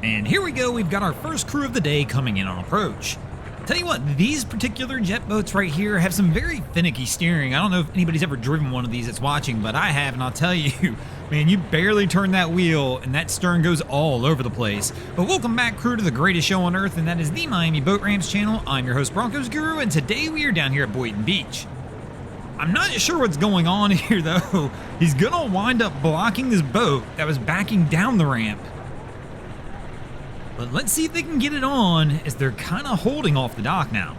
And here we go, we've got our first crew of the day coming in on approach. Tell you what, these particular jet boats right here have some very finicky steering. I don't know if anybody's ever driven one of these that's watching, but I have, and I'll tell you, man, you barely turn that wheel and that stern goes all over the place. But welcome back, crew, to the greatest show on earth, and that is the Miami Boat Ramps channel. I'm your host, Broncos Guru, and today we are down here at Boynton Beach. I'm not sure what's going on here, though. He's gonna wind up blocking this boat that was backing down the ramp. But let's see if they can get it on, as they're kind of holding off the dock now.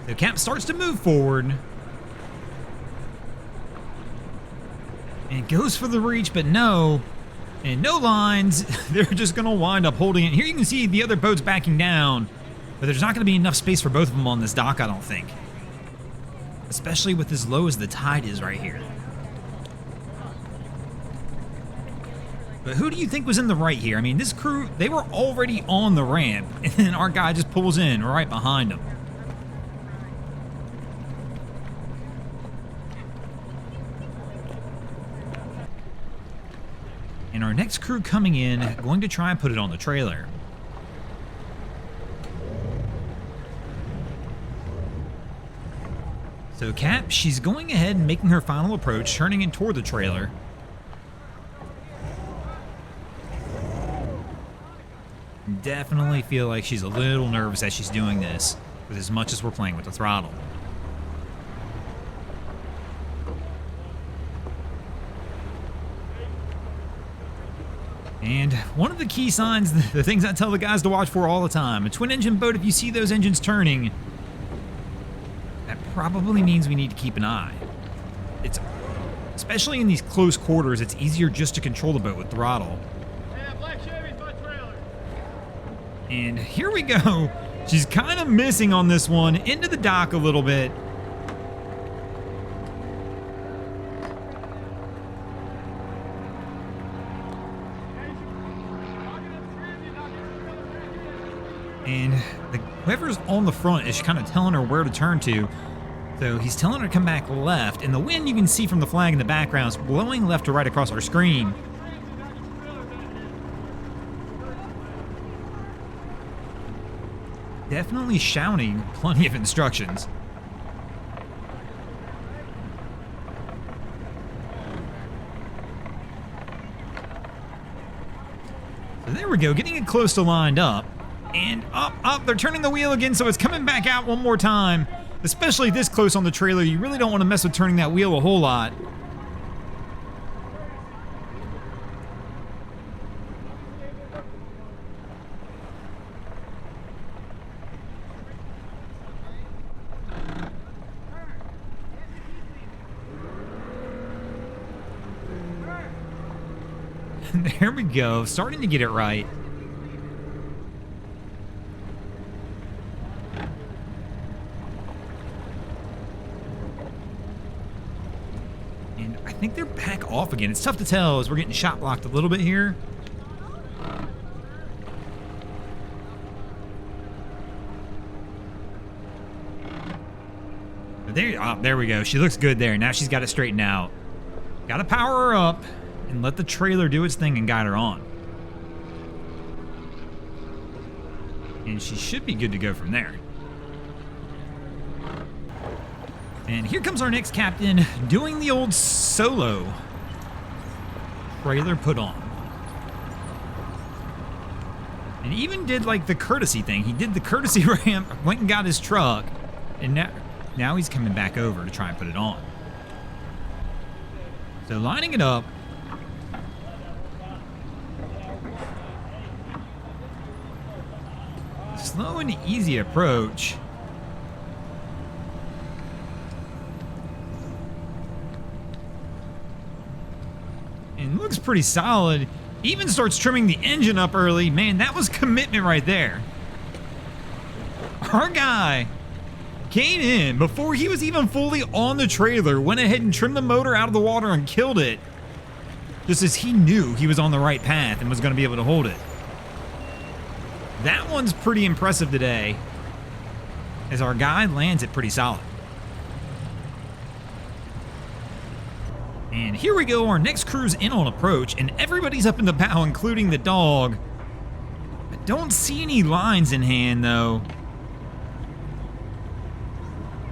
The cap starts to move forward. And it goes for the reach, but no. And no lines. They're just going to wind up holding it. Here you can see the other boats backing down, but there's not going to be enough space for both of them on this dock, I don't think. Especially with as low as the tide is right here. But who do you think was in the right here? I mean, this crew, they were already on the ramp, and then our guy just pulls in right behind them. And our next crew coming in, going to try and put it on the trailer. So Cap, she's going ahead and making her final approach, turning in toward the trailer. Definitely feel like she's a little nervous as she's doing this, with as much as we're playing with the throttle. And one of the key signs, the things I tell the guys to watch for all the time, a twin engine boat, if you see those engines turning, that probably means we need to keep an eye. It's, especially in these close quarters, it's easier just to control the boat with throttle. And here we go. She's kind of missing on this one, into the dock a little bit. And whoever's on the front is kind of telling her where to turn to. So he's telling her to come back left. And the wind you can see from the flag in the background is blowing left to right across our screen. Definitely shouting plenty of instructions. So there we go, getting it close to lined up. And up, they're turning the wheel again, so it's coming back out one more time. Especially this close on the trailer, you really don't want to mess with turning that wheel a whole lot. There we go, starting to get it right. And I think they're back off again. It's tough to tell as we're getting shot blocked a little bit here. There we go. She looks good there. Now she's got it straightened out. Got to power her up and let the trailer do its thing and guide her on. And she should be good to go from there. And here comes our next captain doing the old solo trailer put on. And even did like the courtesy thing. He did the courtesy ramp, went and got his truck, and now he's coming back over to try and put it on. So lining it up. Slow and easy approach. And looks pretty solid. Even starts trimming the engine up early. Man, that was commitment right there. Our guy came in before he was even fully on the trailer, went ahead and trimmed the motor out of the water and killed it. Just as he knew he was on the right path and was going to be able to hold it. That one's pretty impressive today, as our guy lands it pretty solid. And here we go, our next crew's in on approach, and everybody's up in the bow, including the dog. I don't see any lines in hand, though.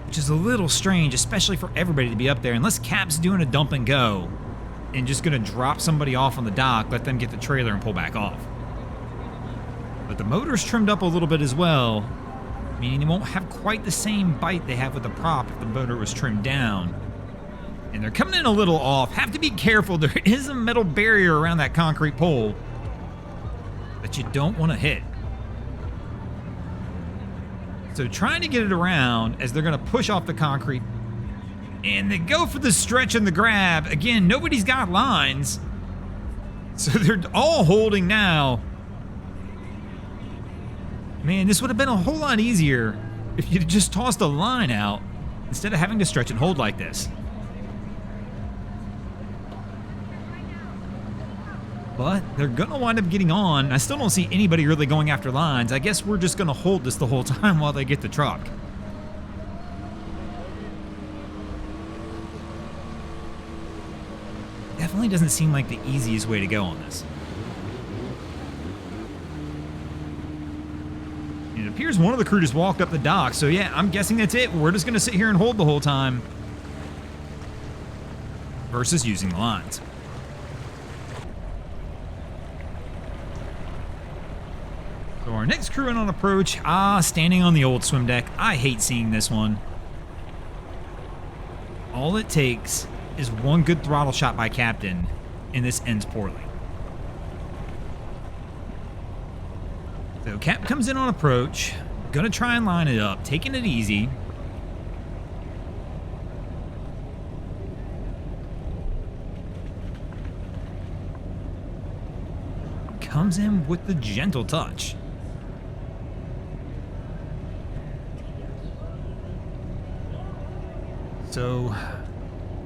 Which is a little strange, especially for everybody to be up there, unless Cap's doing a dump and go and just gonna drop somebody off on the dock, let them get the trailer and pull back off. But the motor's trimmed up a little bit as well, meaning they won't have quite the same bite they have with the prop if the motor was trimmed down. And they're coming in a little off. Have to be careful. There is a metal barrier around that concrete pole that you don't want to hit. So trying to get it around as they're going to push off the concrete. And they go for the stretch and the grab. Again, nobody's got lines. So they're all holding now. Man, this would have been a whole lot easier if you'd just tossed a line out instead of having to stretch and hold like this. But they're going to wind up getting on. I still don't see anybody really going after lines. I guess we're just going to hold this the whole time while they get the truck. Definitely doesn't seem like the easiest way to go on this. It appears one of the crew just walked up the dock, so yeah, I'm guessing that's it. We're just going to sit here and hold the whole time versus using the lines. So our next crew in on approach, standing on the old swim deck. I hate seeing this one. All it takes is one good throttle shot by Captain, and this ends poorly. So Cap comes in on approach, gonna try and line it up, taking it easy. Comes in with the gentle touch. So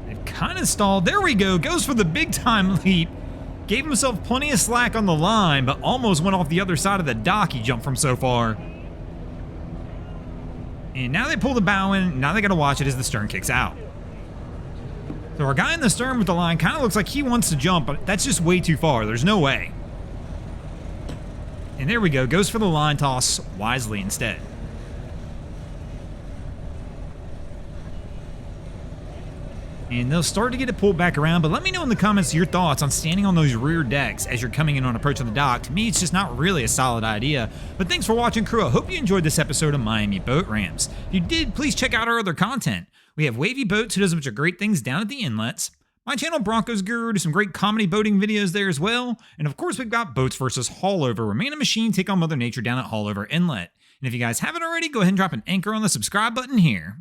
they've kind of stalled. There we go. Goes for the big time leap. Gave himself plenty of slack on the line, but almost went off the other side of the dock he jumped from so far. And now they pull the bow in. Now they got to watch it as the stern kicks out. So our guy in the stern with the line kind of looks like he wants to jump, but that's just way too far. There's no way. And there we go. Goes for the line toss wisely instead. And they'll start to get it pulled back around, but let me know in the comments your thoughts on standing on those rear decks as you're coming in on approach on the dock. To me, it's just not really a solid idea. But thanks for watching, crew. I hope you enjoyed this episode of Miami Boat Rams. If you did, please check out our other content. We have Wavy Boats, who does a bunch of great things down at the inlets. My channel, Broncos Guru, does some great comedy boating videos there as well. And of course, we've got Boats vs. Haulover, where man and machine take on Mother Nature down at Haulover Inlet. And if you guys haven't already, go ahead and drop an anchor on the subscribe button here.